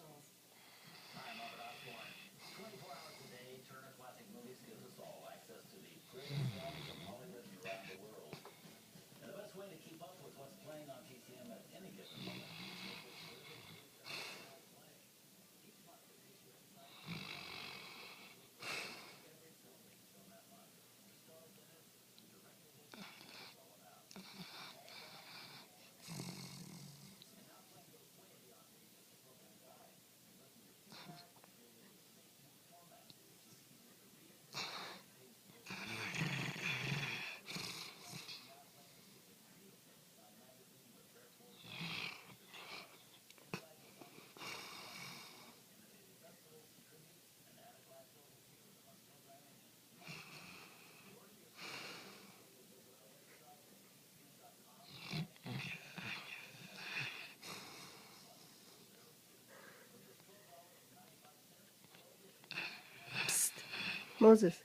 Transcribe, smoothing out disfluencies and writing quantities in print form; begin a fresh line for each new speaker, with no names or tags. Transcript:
Hi, I'm Robert Osborne. 24 hours a day, Turner Classic Movies gives us all access to the greatest films from Hollywood and around the world. And the best way to keep up with what's playing on TCM at any given moment is look at whatever movies are now playing. Each month, it takes you inside the cinema and look at every film being shown that month, the stars in it, the directors in it, and what it's all about. All that and more every Tuesday. And now Sling goes way beyond being just a program guide. Listen to feedback and hear your distinct new format, which is easier to read, fast-paced versus Sling is now playing the secret ingredient of Time magazine with rare foresight and featured stars. Inside the Films explores one of TCM's innovative festivals, tributes, and add a class overview of the month's programming in 20 minutes. To order your free copy, simply visit our website at tcm.com/sling or call 888-931-0202. For just $12.95, all editions of Time magazine,
Moses.